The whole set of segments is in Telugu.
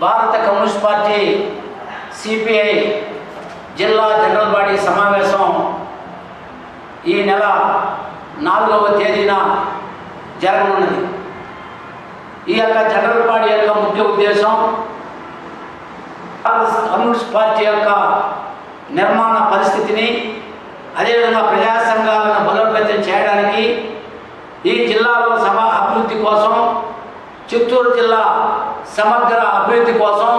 భారత కమ్యూనిస్ట్ పార్టీ సిపిఐ జిల్లా జనరల్ బాడీ సమావేశం ఈ నెల 4వ తేదీన జరగనున్నది. ఈ యొక్క జనరల్ బాడీ యొక్క ముఖ్య ఉద్దేశం కమ్యూనిస్ట్ పార్టీ యొక్క నిర్మాణ పరిస్థితిని, అదేవిధంగా ప్రజా సంఘాలను బలోపేతం చేయడానికి, ఈ జిల్లాలో అభివృద్ధి కోసం, చిత్తూరు జిల్లా సమగ్ర అభివృద్ధి కోసం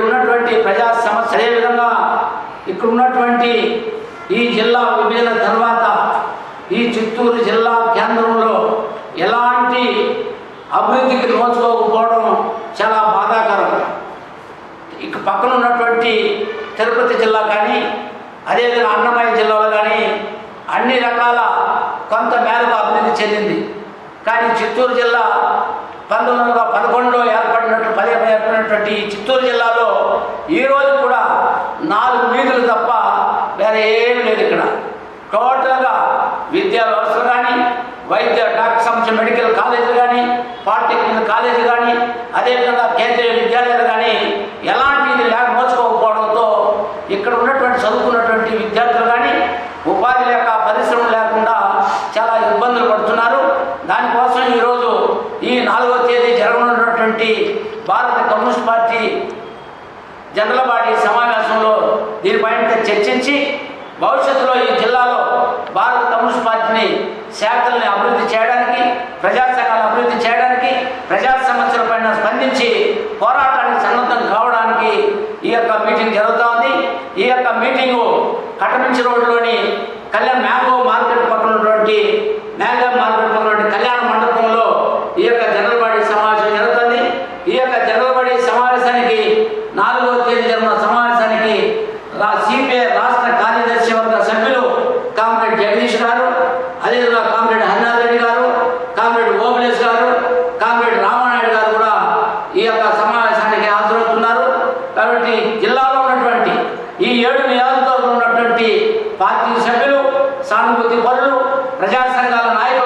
ఉన్నటువంటి ప్రజా సమస్య, అదేవిధంగా ఇక్కడ ఉన్నటువంటి ఈ జిల్లా విభజన తర్వాత ఈ చిత్తూరు జిల్లా కేంద్రంలో ఎలాంటి అభివృద్ధికి నోచుకోకపోవడం చాలా బాధాకరం. ఇక పక్కన ఉన్నటువంటి తిరుపతి జిల్లా కానీ, అదేవిధంగా అన్నమయ్య జిల్లాలో కానీ అన్ని రకాల కొంత మేరకు అభివృద్ధి చెందింది. కానీ చిత్తూరు జిల్లా 1911లో ఏర్పడినటువంటి ఈ చిత్తూరు జిల్లాలో ఈరోజు కూడా 4 వీధులు తప్ప వేరే ఏమి లేదు. ఇక్కడ టోటల్గా విద్యా వ్యవస్థ కానీ, వైద్య డాక్టర్ సంబంధించిన మెడికల్ కాలేజీలు కానీ, పాలిటెక్నికల్ కాలేజీ కానీ, అదేవిధంగా కేంద్రీయ విద్యాలయాలు కానీ ఎలాంటిది నోచుకోకపోవడంతో ఇక్కడ ఉన్నటువంటి చదువుకున్నటువంటి విద్యార్థులు కానీ ఉపాధి లేక, పరిశ్రమలు లేకుండా చాలా ఇబ్బందులు పడుతున్నారు. దానికోసం ఈరోజు ఈ 4వ తేదీ జరగనున్నటువంటి భారత కమ్యూనిస్ట్ పార్టీ జనరల్ బాడీ సమావేశంలో దీనిపైన చర్చించి భవిష్యత్తులో ఈ జిల్లాలో భారత కమ్యూనిస్ట్ పార్టీని శాఖల్ని అభివృద్ధి చేయడానికి, ప్రజా సంఘాలను అభివృద్ధి చేయడానికి, ప్రజా సమస్యలపైన స్పందించి పోరాటానికి సన్నద్ధం కావడానికి ఈ యొక్క మీటింగ్ జరుగుతూ ఉంది. ఈ యొక్క మీటింగు కటమించి రోడ్లోని మ్యాంగో మార్కెట్ పక్కన ఉన్నటువంటి కళ్యాణ మండపంలో ఈ యొక్క జనరల్ బాడీ సమావేశం జరుగుతుంది. ఈ యొక్క జనరల్ బాడీ సమావేశానికి 4వ తేదీ జరిగిన సమావేశానికి సిపిఐ రాష్ట్ర కార్యదర్శి వర్గ సభ్యులు కామ్రేడ్ జగదీష్ గారు, అదేవిధంగా కామ్రేడ్ హరినాథ్ రెడ్డి గారు, కామ్రేడ్ ఓబులేష్ గారు, కామ్రేడ్ రామానాయుడు గారు కూడా ఈ యొక్క సమావేశానికి హాజరవుతున్నారు. కాబట్టి జిల్లాలో ఉన్నటువంటి ఈ 7 నియోజకవర్గంలో ఉన్నటువంటి పార్టీ సభ్యులు, సానుభూతి పరులు, ప్రజా సంఘాల నాయకులు